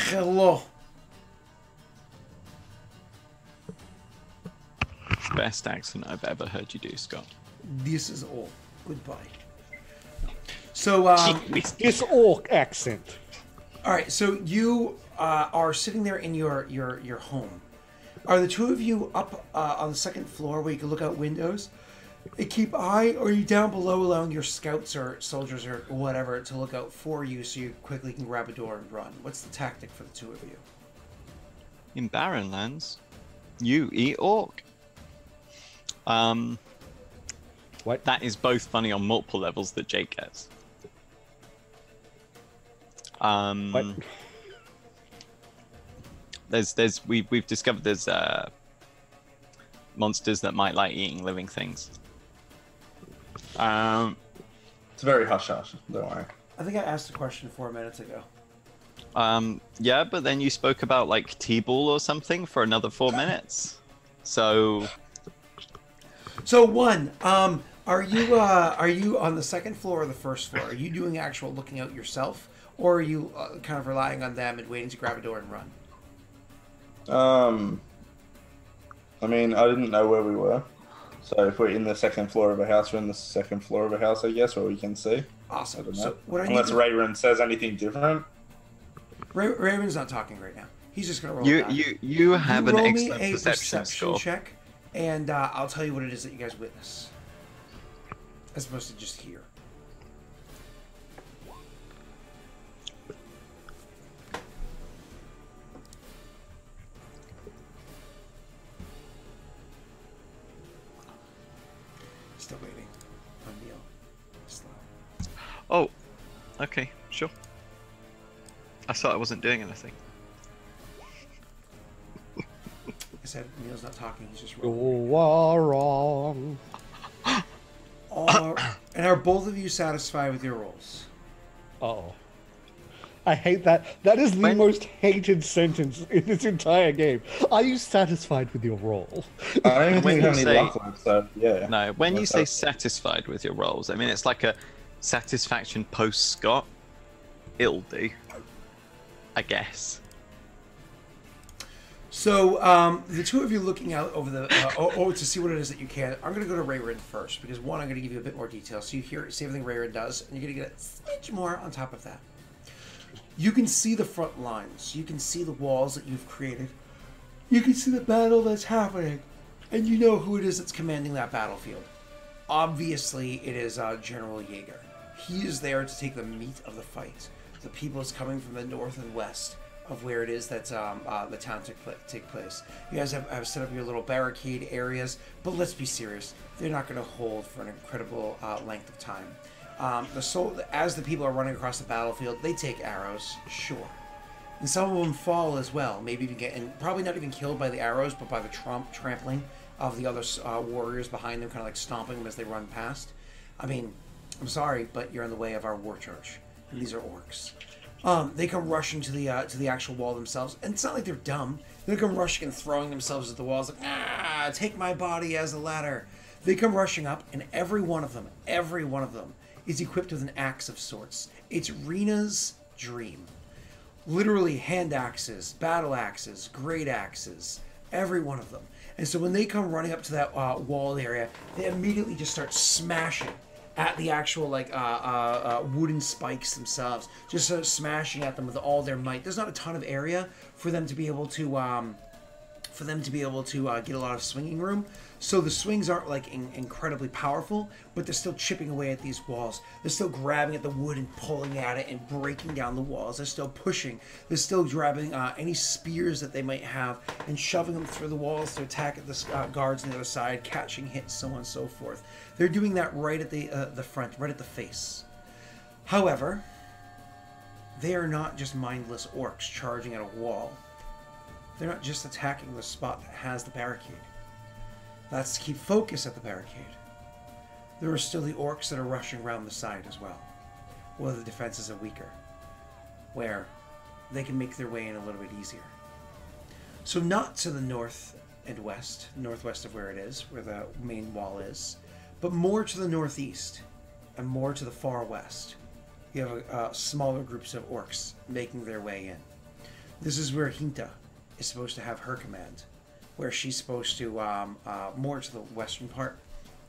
Hello. Best accent I've ever heard you do, Scott. This is all. Goodbye. So, This orc accent. all right. So you are sitting there in your home. Are the two of you up on the second floor where you can look out windows and keep eye, or are you down below allowing your scouts or soldiers or whatever to look out for you so you quickly can grab a door and run? What's the tactic for the two of you? In barren lands, you eat orc. What? That is both funny on multiple levels that Jake gets. What? We've discovered there's monsters that might like eating living things. It's very hush-hush, don't worry. I think I asked a question 4 minutes ago. Yeah, but then you spoke about like T-ball or something for another 4 minutes. So one, are you on the second floor or the first floor? Are you doing actual looking out yourself, or are you kind of relying on them and waiting to grab a door and run? I mean, I didn't know where we were. So if we're in the second floor of a house, we're in the second floor of a house, I guess, where we can see. Awesome. So what I need unless to... Rayron says anything different. Raven's not talking right now. He's just gonna roll. You have an roll me excellent a perception score. check, and I'll tell you what it is that you guys witness, as opposed to just hear. Still waiting. Undeal. Slow. Oh, okay, sure. I thought I wasn't doing anything. Like I said, Neil's not talking. He's just rolling. You are wrong. And are both of you satisfied with your rolls? Oh. I hate that. That is the most hated sentence in this entire game. Are you satisfied with your roll? I don't even When think we have you any say- luck left, so yeah. No, when you say That's- satisfied with your rolls, I mean it's like a satisfaction post Scott. It'll do, I guess. So the two of you looking out over the to see what it is that you can. I'm going to go to Rayrin first because one, I'm going to give you a bit more detail, so you see everything Rayrin does, and you're going to get a smidge more on top of that. You can see the front lines. You can see the walls that you've created. You can see the battle that's happening, and you know who it is that's commanding that battlefield. Obviously, it is General Jaeger. He is there to take the meat of the fight. The people is coming from the north and west of where it is that the town take place. You guys have set up your little barricade areas, but let's be serious. They're not going to hold for an incredible length of time. As the people are running across the battlefield, they take arrows, sure. And some of them fall as well, maybe even probably not even killed by the arrows, but by the trampling of the other warriors behind them, kind of like stomping them as they run past. I mean, I'm sorry, but you're in the way of our war charge. And these are orcs. They come rushing to the actual wall themselves, and it's not like they're dumb. They come rushing and throwing themselves at the walls like, take my body as a ladder. They come rushing up, and every one of them is equipped with an axe of sorts. It's Rena's dream. Literally hand axes, battle axes, great axes, every one of them. And so when they come running up to that wall area, they immediately just start smashing at the actual wooden spikes themselves. Just sort of smashing at them with all their might. There's not a ton of area for them to be able to get a lot of swinging room. So the swings aren't like incredibly powerful, but they're still chipping away at these walls. They're still grabbing at the wood and pulling at it and breaking down the walls. They're still pushing. They're still grabbing any spears that they might have and shoving them through the walls to attack at the guards on the other side, catching hits, so on and so forth. They're doing that right at the front, right at the face. However, they are not just mindless orcs charging at a wall. They're not just attacking the spot that has the barricade. That's to keep focus at the barricade. There are still the orcs that are rushing around the side as well, where the defenses are weaker, where they can make their way in a little bit easier. So not to the north and west, northwest of where it is, where the main wall is, but more to the northeast and more to the far west. You have smaller groups of orcs making their way in. This is where Hinta is supposed to have her command, where she's supposed to, more to the western part,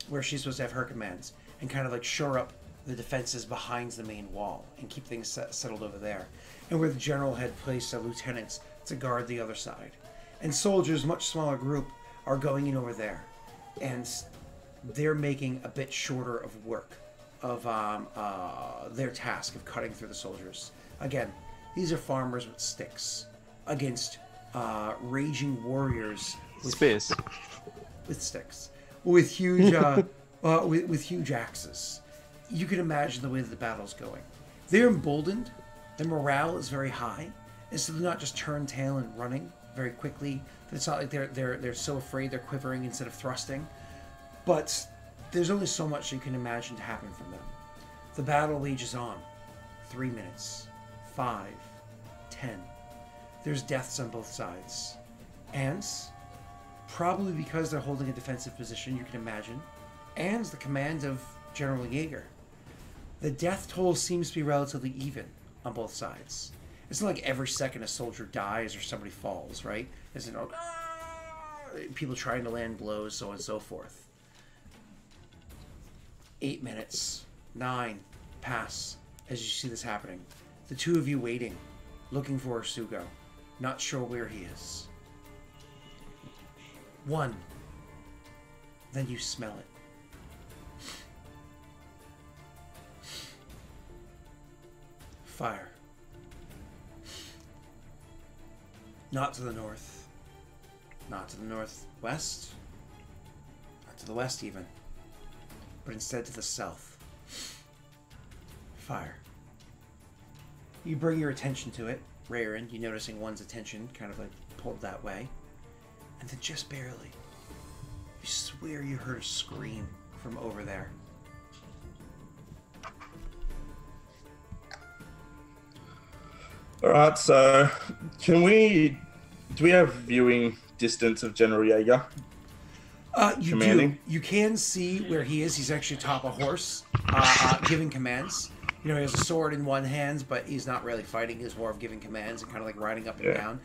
where she's supposed to have her commands, and kind of like shore up the defenses behind the main wall and keep things settled over there. And where the general had placed lieutenants to guard the other side. And soldiers, much smaller group, are going in over there. And they're making a bit shorter of work of their task of cutting through the soldiers. Again, these are farmers with sticks against raging warriors with Spears. With sticks, with huge with huge axes. You can imagine the way that the battle's going. They're emboldened. Their morale is very high, and so they're not just turn tail and running very quickly. It's not like they're so afraid they're quivering instead of thrusting. But there's only so much you can imagine to happen from them. The battle wages on. 3 minutes. 5. 10. There's deaths on both sides. And, probably because they're holding a defensive position, you can imagine, and the command of General Jaeger, the death toll seems to be relatively even on both sides. It's not like every second a soldier dies or somebody falls, right? It's, you know, people trying to land blows, so on and so forth. 8 minutes. 9 pass as you see this happening. The two of you waiting, looking for Sugo, not sure where he is. 1. Then you smell it. Fire. Not to the north. Not to the northwest. Not to the west even. But instead to the south. Fire. You bring your attention to it. Rayrin, you noticing one's attention kind of like pulled that way. And then just barely, you swear you heard a scream from over there. Alright, so do we have viewing distance of General Jaeger? You Commanding? do. You can see where he is. He's actually atop a horse, giving commands. You know, he has a sword in one hand, but he's not really fighting. He's more of giving commands and kind of like riding up and down.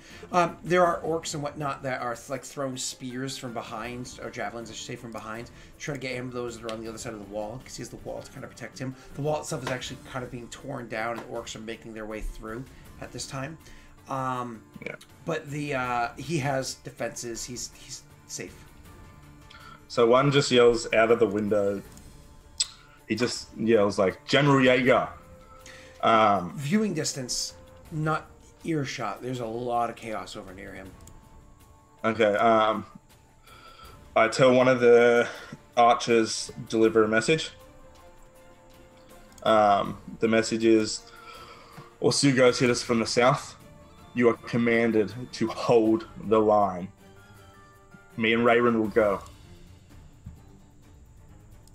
There are orcs and whatnot that are like throwing spears from behind, or javelins, I should say, from behind, trying to get him those that are on the other side of the wall, because he has the wall to kind of protect him. The wall itself is actually kind of being torn down, and orcs are making their way through at this time. But the he has defenses. He's safe. So one just yells out of the window. He just yells like, General Jaeger. Viewing distance, not earshot. There's a lot of chaos over near him. Okay. I tell one of the archers deliver a message. The message is, Orsugo's hit us from the south. You are commanded to hold the line. Me and Rayrin will go.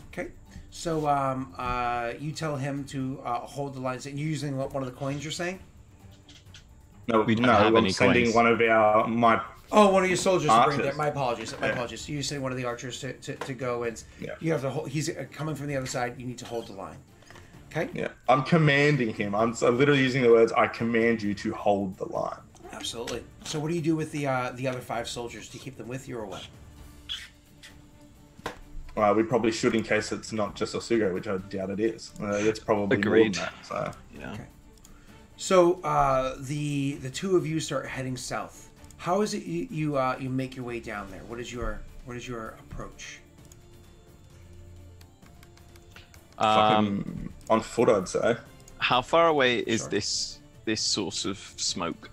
Okay. So you tell him to hold the lines. And you're using one of the coins, you're saying? No, We don't have I'm any sending coins. one of my One of your soldiers to bring archers. there. My apologies. My apologies. So you're saying one of the archers to go and you have to hold. He's coming from the other side. You need to hold the line. Okay. Yeah, I'm commanding him. I'm literally using the words, I command you to hold the line. Absolutely. So what do you do with the other 5 soldiers? Do you keep them with you or what? We probably should in case it's not just Orsugo, which I doubt it is. It's probably Agreed. more than that. So. Yeah. Okay. So the two of you start heading south. How is it you make your way down there? What is your approach? Fucking on foot, I'd say. How far away is Sure. this source of smoke?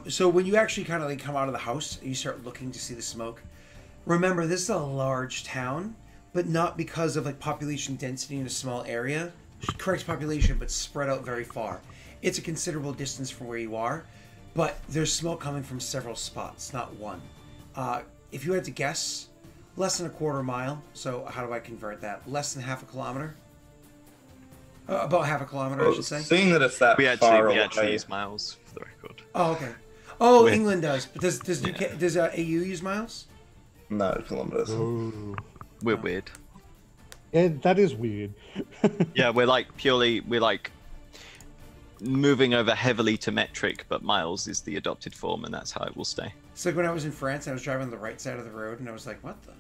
So when you actually kind of like come out of the house and you start looking to see the smoke, remember this is a large town, but not because of like population density in a small area. Correct population, but spread out very far. It's a considerable distance from where you are, but there's smoke coming from several spots, not one. If you had to guess, less than a quarter mile. So how do I convert that? Less than half a kilometer? About half a kilometer, I should say. Seeing that it's that We far actually away, use miles for the record. Oh, okay. Oh, With- England does. But does AU use miles? no kilometers. We're weird. Yeah, that is weird. Yeah, we're like moving over heavily to metric, but Miles is the adopted form, and that's how it will stay. It's like when I was in France, I was driving on the right side of the road, and I was like, "What the?"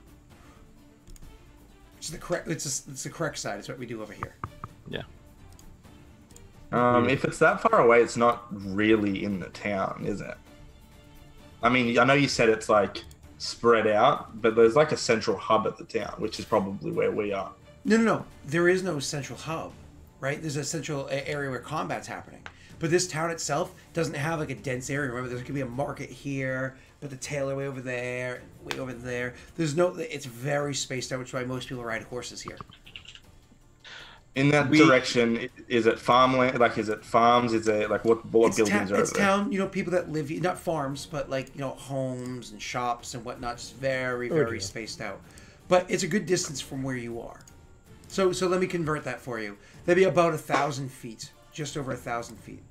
It's the correct. It's the correct side. It's what we do over here. Yeah. If it's that far away, it's not really in the town, is it? I mean, I know you said it's like spread out, but there's like a central hub at the town, which is probably where we are. No. There is no central hub, right? There's a central area where combat's happening. But this town itself doesn't have like a dense area. Remember, there could be a market here, but the tailor way over there, way over there. There's no. It's very spaced out, which is why most people ride horses here. In that direction, is it farmland? Like, is it farms? Is it like what buildings are over there? It's town. You know, people that live, not farms, but like, you know, homes and shops and whatnot. Just very spaced out. But it's a good distance from where you are. So let me convert that for you. That'd be about 1,000 feet, just over 1,000 feet.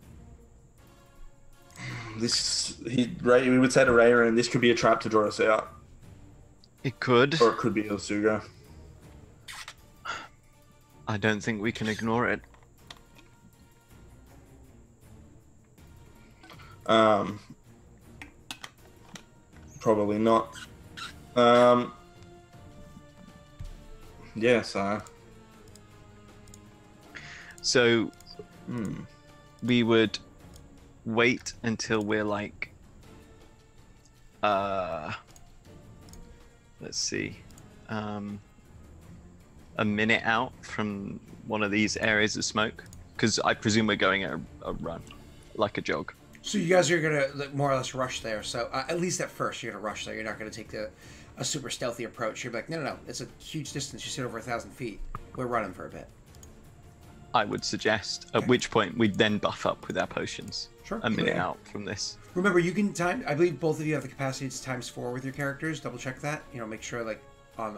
We would say to Rayron, this could be a trap to draw us out. It could. Or it could be Osuga. I don't think we can ignore it. Probably not. Yeah, So we would wait until we're like, let's see, a minute out from one of these areas of smoke, because I presume we're going a run, like a jog. So you guys are gonna more or less rush there. So at least at first you're gonna rush there. You're not gonna take a super stealthy approach. You're like, no, it's a huge distance. You sit over 1,000 feet. We're running for a bit. I would suggest, at which point we'd then buff up with our potions. Sure. A minute out from this. Remember, you can time. I believe both of you have the capacity to ×4 with your characters. Double check that. You know, make sure like on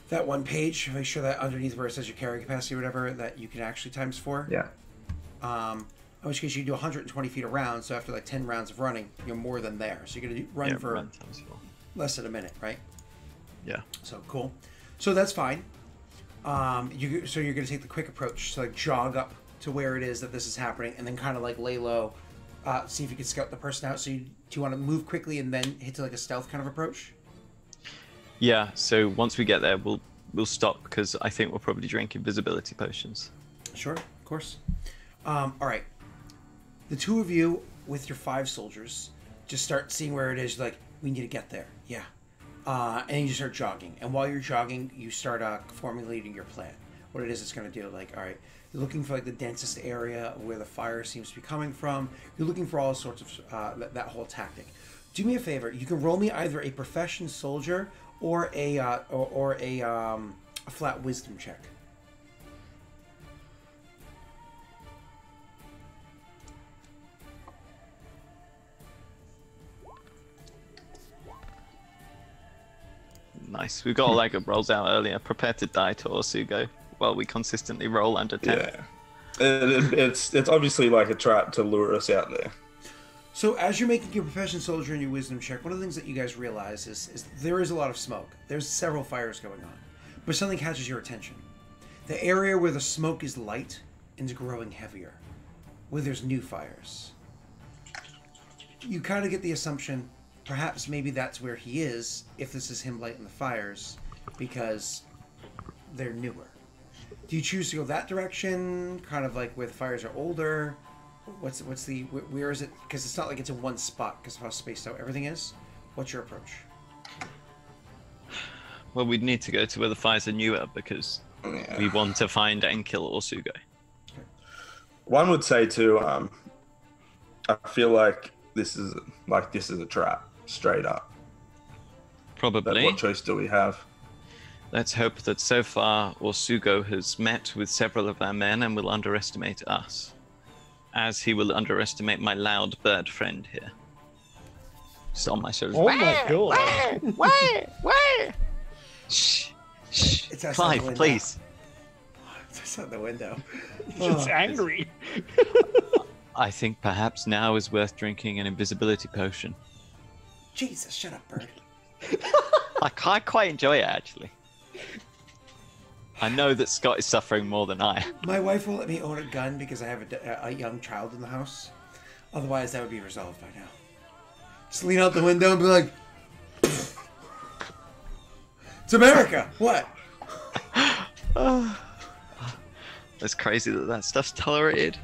that one page, make sure that underneath where it says your carry capacity or whatever, that you can actually ×4. Yeah. In which case you do 120 feet around. So after like 10 rounds of running, you're more than there. So you're gonna run for ×4. less than a minute, right? Yeah. So cool. So that's fine. So you're gonna take the quick approach, so like jog up to where it is that this is happening, and then kind of like lay low, see if you can scout the person out. So do you want to move quickly and then hit to like a stealth kind of approach? Yeah. So once we get there, we'll stop, because I think we'll probably drink invisibility potions. Sure, of course. All right. The two of you with your 5 soldiers just start seeing where it is. Like, we need to get there. Yeah. And you start jogging. And while you're jogging, you start formulating your plan. What it is it's going to do. Like, all right, you're looking for like the densest area where the fire seems to be coming from. You're looking for all sorts of that whole tactic. Do me a favor. You can roll me either a profession soldier or a flat wisdom check. Nice. We've got all our good rolls out earlier. Prepare to die to Osugo while we consistently roll under 10. Yeah. It's obviously like a trap to lure us out there. So as you're making your profession soldier and your wisdom check, one of the things that you guys realize is there is a lot of smoke. There's several fires going on. But something catches your attention. The area where the smoke is light and is growing heavier, where there's new fires. You kind of get the assumption perhaps maybe that's where he is, if this is him lighting the fires, because they're newer. Do you choose to go that direction, kind of like where the fires are older? Where is it? Because it's not like it's in one spot because of how spaced out everything is. What's your approach? Well, we'd need to go to where the fires are newer, because we want to find and kill Osugo. Okay. One would say too, I feel like this is a trap. Straight up. Probably. But what choice do we have? Let's hope that so far Osugo has met with several of our men and will underestimate us, as he will underestimate my loud bird friend here. Just on my shoulders. Oh my god! Where? Shh. It's outside the Clive, window. please. It's outside the window. It's angry. I think perhaps now is worth drinking an invisibility potion. Jesus, shut up, bird. I quite enjoy it, actually. I know that Scott is suffering more than I. My wife won't let me own a gun because I have a young child in the house. Otherwise, that would be resolved by now. Just lean out the window and be like, "It's America." What? It's crazy that that stuff's tolerated.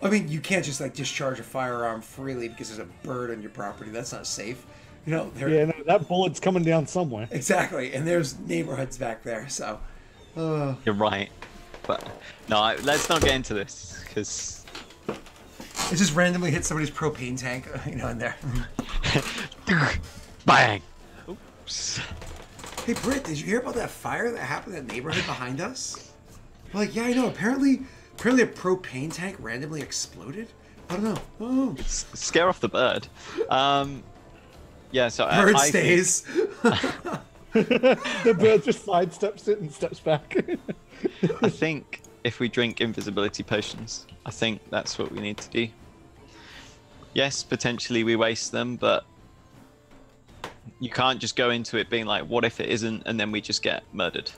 I mean, you can't just like discharge a firearm freely because there's a bird on your property. That's not safe. You know, Yeah, no, that bullet's coming down somewhere. exactly. And there's neighborhoods back there, so. You're right. But no, let's not get into this because It just randomly hit somebody's propane tank, you know, in there. bang. Oops. Hey, Britt, did you hear about that fire that happened in that neighborhood behind us? We're like, yeah, I know. Apparently a propane tank randomly exploded. I don't know. Oh, Scare off the bird. Yeah, so bird I stays. The bird just sidesteps it and steps back. I think if we drink invisibility potions, I think that's what we need to do. Yes, potentially we waste them, but you can't just go into it being like, what if it isn't, and then we just get murdered.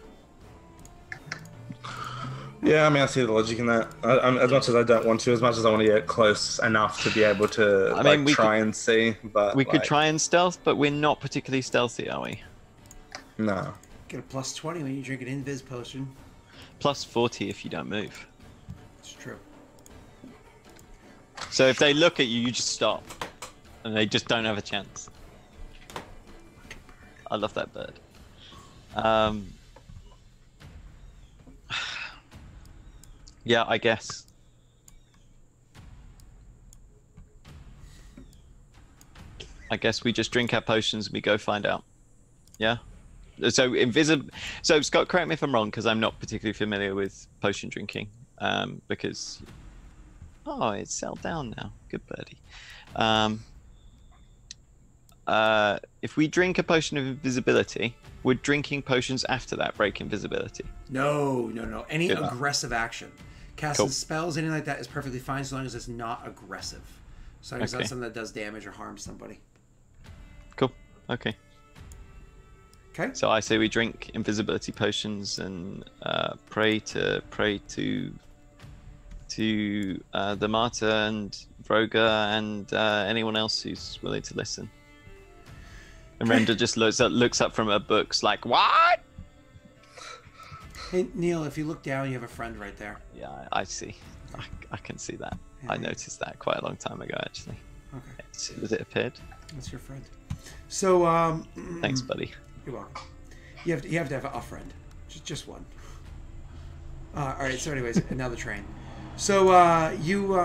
Yeah, I mean, I see the logic in that. As much as I don't want to, as much as I want to get close enough to be able to try and see, but we could try and stealth, but we're not particularly stealthy, are we? No. Get a plus 20 when you drink an invis potion. Plus 40 if you don't move. It's true. So if they look at you, you just stop, and they just don't have a chance. I love that bird. Yeah, I guess. I guess we just drink our potions and we go find out. Yeah? So invisible. So Scott, correct me if I'm wrong, because I'm not particularly familiar with potion drinking. Because it's settled down now. Good birdie. If we drink a potion of invisibility, we're drinking potions after that break invisibility. No. Any Good. aggressive action. Casting spells, anything like that is perfectly fine as long as it's not aggressive. So it's not something that does damage or harms somebody. Cool. Okay. Okay. So I say we drink invisibility potions and pray to the Martyr and Vroga and anyone else who's willing to listen. And Renda just looks up from her books like, what? Hey, Neil, if you look down, you have a friend right there. Yeah, I see. I can see that. Yeah, I noticed that quite a long time ago, actually. Okay. As soon as it appeared. That's your friend. So, Thanks, buddy. You're welcome. You have to have a friend. Just one. All right. So, anyways, now the train. So, you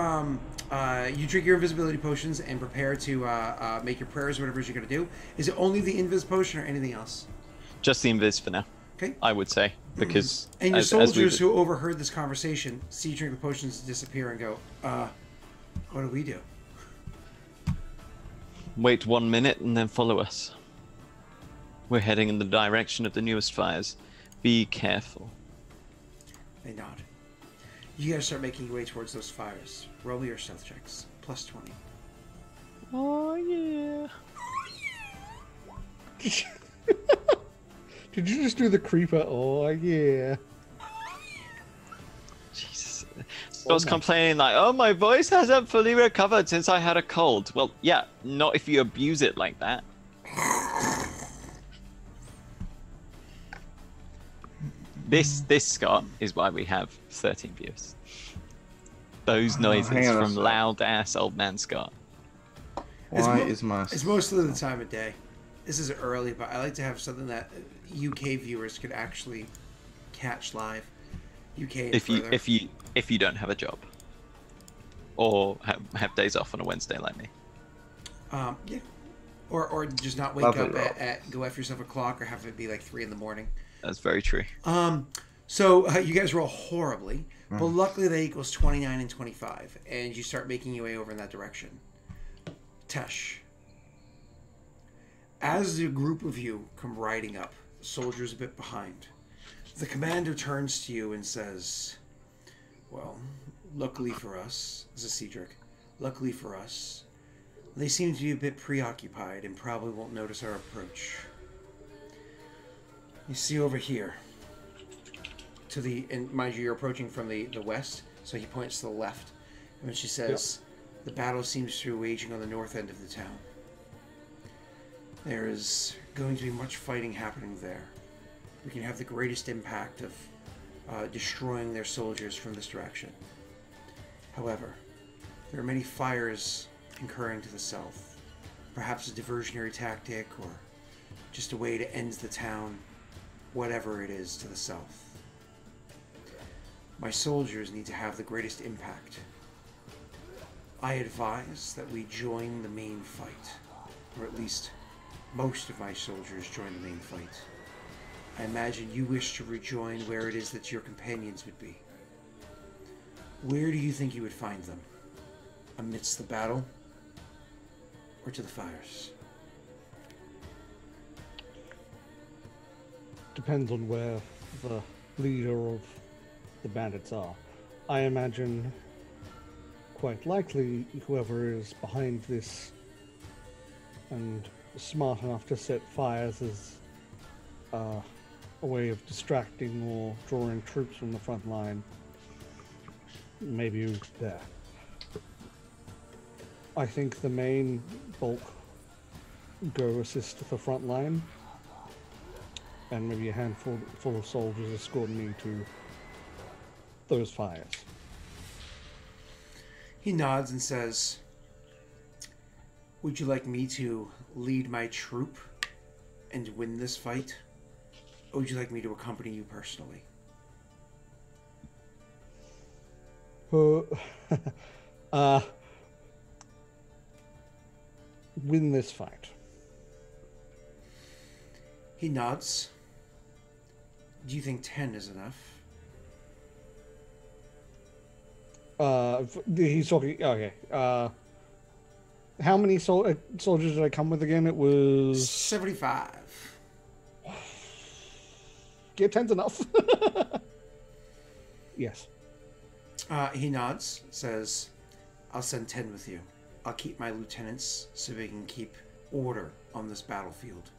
drink your invisibility potions and prepare to make your prayers, whatever it is you're gonna do. Is it only the invis potion or anything else? Just the invis for now. Okay. I would say, because and your soldiers who overheard this conversation see you drink the potions disappear and go, what do we do? Wait 1 minute and then follow us. We're heading in the direction of the newest fires. Be careful. They nod. You guys start making your way towards those fires. Roll me your stealth checks. Plus 20. Oh yeah. Did you just do the creeper? Oh, yeah. Jesus. Scott's complaining like, oh, my voice hasn't fully recovered since I had a cold. Well, yeah, not if you abuse it like that. This Scott is why we have 13 viewers. Those noises from loud ass old man Scott. It's most of the time of day. This is early, but I like to have something that UK viewers could actually catch live. UK and if you don't have a job or have days off on a Wednesday like me. Yeah. Or just not wake up at go after yourself a clock or have it be like 3 a.m. That's very true. So you guys roll horribly, but luckily that equals 29 and 25, and you start making your way over in that direction. Tesh. As the group of you come riding up, the soldiers a bit behind, the commander turns to you and says, well, luckily for us, this is Cedric, luckily for us, they seem to be a bit preoccupied and probably won't notice our approach. You see over here, to the, and mind you, you're approaching from the west, so he points to the left. And then she says, the battle seems to be waging on the north end of the town. There is going to be much fighting happening there. We can have the greatest impact of destroying their soldiers from this direction. However, there are many fires occurring to the south. Perhaps a diversionary tactic, or just a way to end the town, whatever it is to the south. My soldiers need to have the greatest impact. I advise that we join the main fight, or at least most of my soldiers join the main fight. I imagine you wish to rejoin where it is that your companions would be. Where do you think you would find them? Amidst the battle, or to the fires? Depends on where the leader of the bandits are. I imagine quite likely whoever is behind this and smart enough to set fires is a way of distracting or drawing troops from the front line. Maybe there. I think the main bulk go assist the front line, and maybe a handful of soldiers escort me to those fires. He nods and says, would you like me to lead my troop and win this fight? Or would you like me to accompany you personally? Win this fight. He nods. Do you think 10 is enough? He's talking. Okay. How many soldiers did I come with again? It was 75. Yeah, 10's enough. Yes. He nods, says, I'll send 10 with you. I'll keep my lieutenants so we can keep order on this battlefield.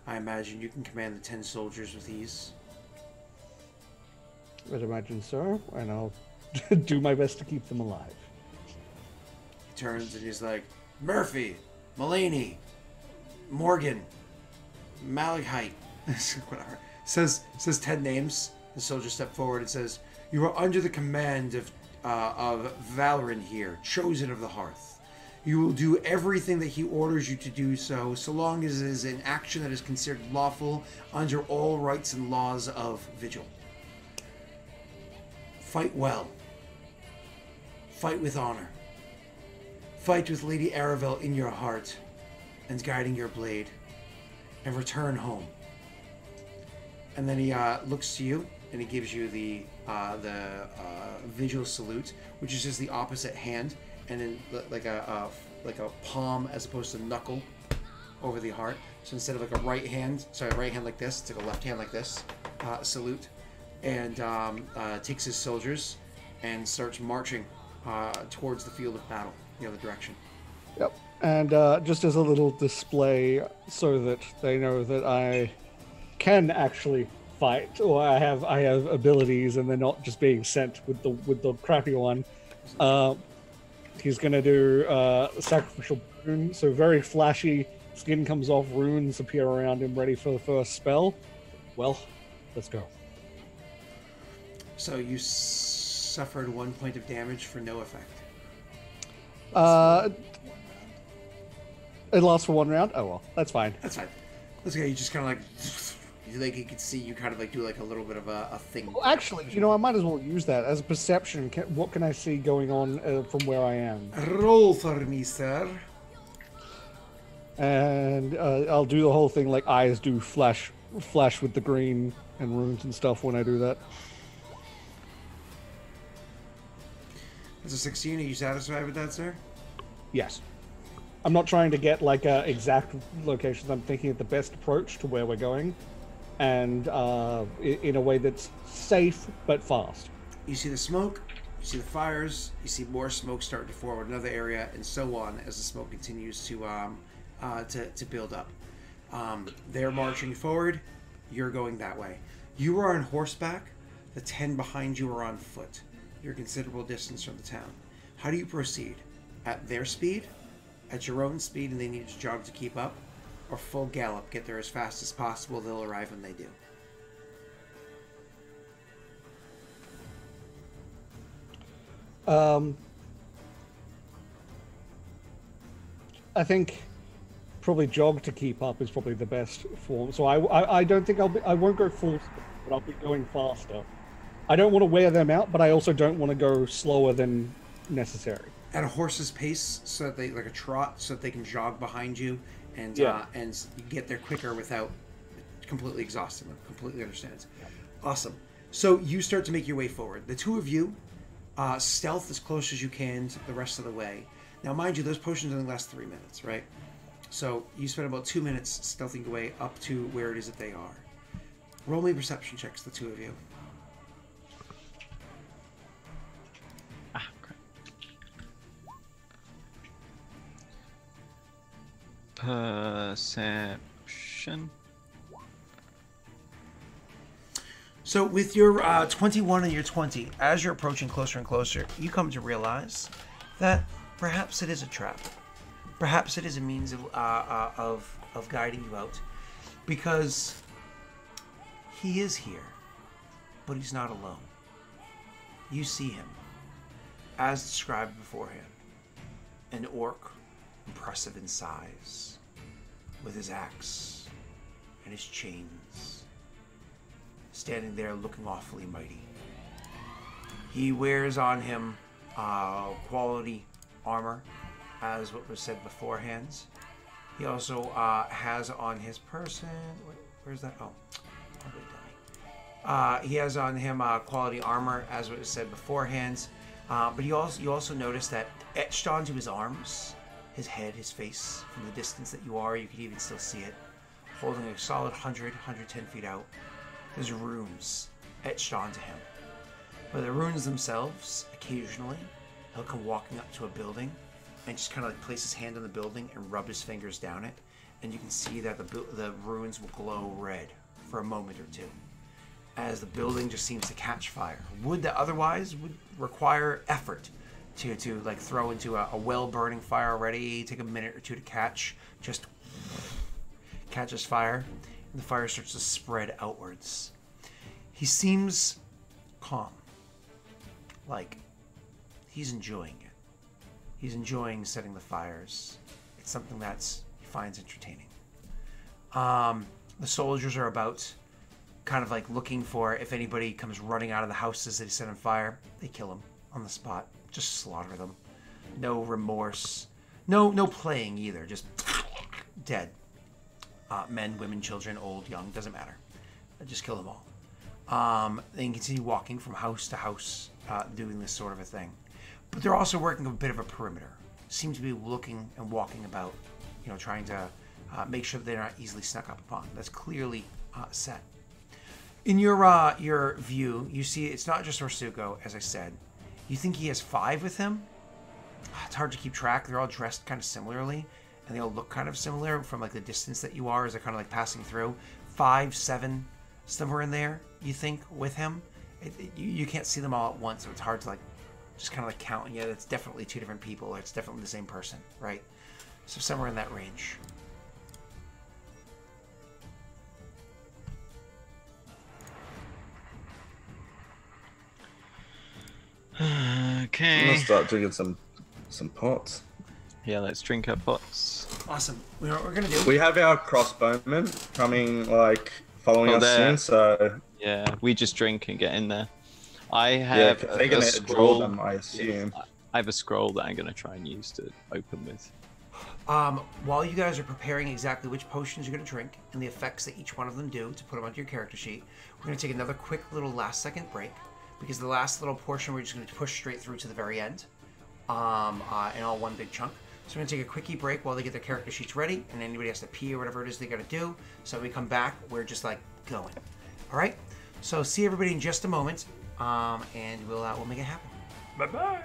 I imagine you can command the 10 soldiers with ease. I'd imagine so, and I'll do my best to keep them alive. He turns and he's like, Murphy, Mulaney, Morgan, Malachite, whatever. Says 10 names. The soldier steps forward and says, you are under the command of Valrin here, chosen of the Hearth. You will do everything that he orders you to do so long as it is an action that is considered lawful under all rights and laws of Vigil. Fight well. Fight with honor. Fight with Lady Aravel in your heart and guiding your blade, and return home. And then he looks to you and he gives you the Vigil salute, which is just the opposite hand, and then like a palm as opposed to knuckle over the heart. So instead of like a right hand like this, it's like a left hand like this salute, and takes his soldiers and starts marching towards the field of battle, the other direction. Yep. And just as a little display, so that they know that I can actually fight, or I have abilities, and they're not just being sent with the crappy one. He's gonna do sacrificial rune, so very flashy. Skin comes off, runes appear around him, ready for the first spell. Well, let's go. So you suffered 1 point of damage for no effect. It lasts for 1 round. Oh well, that's fine. That's fine. Let's go. You just kind of like you could see you kind of like do like a little bit of a thing. Well, actually, I might as well use that as a perception. What can I see going on from where I am? Roll for me, sir. And I'll do the whole thing like eyes do, flash with the green and runes and stuff when I do that. That's a 16. Are you satisfied with that, sir? Yes. I'm not trying to get like exact locations. I'm thinking of the best approach to where we're going, and in a way that's safe but fast. You see the smoke, you see the fires, you see more smoke starting to form in another area, and so on as the smoke continues to build up. They're marching forward. You're going that way. You are on horseback. The 10 behind you are on foot. You're a considerable distance from the town. How do you proceed? At their speed? At your own speed and they need to jog to keep up? Or full gallop, get there as fast as possible, they'll arrive when they do? I think probably jog to keep up is probably the best form. So I don't think I won't go full speed, but I'll be going faster. I don't want to wear them out, but I also don't want to go slower than necessary. At a horse's pace, so that they like a trot, so that they can jog behind you and and you get there quicker without completely exhausting them. Completely understands. Yeah. Awesome. So you start to make your way forward. The two of you stealth as close as you can to the rest of the way. Now, mind you, those potions only last 3 minutes, right? So you spend about 2 minutes stealthing away up to where it is that they are. Roll me perception checks, the two of you. Perception. So with your 21 and your 20, as you're approaching closer and closer, you come to realize that perhaps it is a trap. Perhaps it is a means of guiding you out, because he is here, but he's not alone. You see him, as described beforehand, an orc, impressive in size, with his axe and his chains, standing there looking awfully mighty. He wears on him quality armor, as what was said beforehand. He also has on his person... Where's that? Oh, probably dummy. He has on him quality armor, as what was said beforehand. But you also notice that etched onto his arms, his head, his face, from the distance that you are, you can even still see it, holding a solid 110 feet out. There's runes etched onto him. But the runes themselves, occasionally, he'll come walking up to a building and just kind of like place his hand on the building and rub his fingers down it, and you can see that the runes will glow red for a moment or two, as the building just seems to catch fire. Wood that otherwise would require effort to like throw into a well-burning fire already, take a minute or two to catch, just catches fire, and the fire starts to spread outwards. He seems calm, like he's enjoying it. He's enjoying setting the fires. It's something he finds entertaining. The soldiers are about, kind of like looking for if anybody comes running out of the houses that he set on fire. They kill him on the spot. Just slaughter them. No remorse. No playing either. Just dead. Men, women, children, old, young, doesn't matter. Just kill them all. They can continue walking from house to house, doing this sort of a thing. But they're also working a bit of a perimeter. Seem to be looking and walking about, trying to make sure that they're not easily snuck up upon. That's clearly set. In your view, you see it's not just Orsugo, as I said. You think he has 5 with him? It's hard to keep track. They're all dressed kind of similarly, and they all look kind of similar from like the distance that you are as they're kind of like passing through. 5, 7, somewhere in there, you think, with him. You can't see them all at once, so it's hard to like just kind of like count. Yeah, it's definitely 2 different people. It's definitely the same person, right? So somewhere in that range. Okay. I'm gonna start drinking some pots. Yeah, let's drink our pots. Awesome. You know what we're gonna do? We have our crossbowmen coming, following us there. soon, so... Yeah, we just drink and get in there. I have they're gonna draw scroll. them, I assume. I have a scroll that I'm going to try and use to open with. While you guys are preparing exactly which potions you're going to drink and the effects that each one of them do to put them onto your character sheet, we're going to take another quick little last second break, because the last little portion we're just going to push straight through to the very end, in all one big chunk. So we're going to take a quickie break while they get their character sheets ready, and anybody has to pee or whatever it is they got to do. So when we come back, we're just like going. All right. So see everybody in just a moment, and we'll make it happen. Bye bye.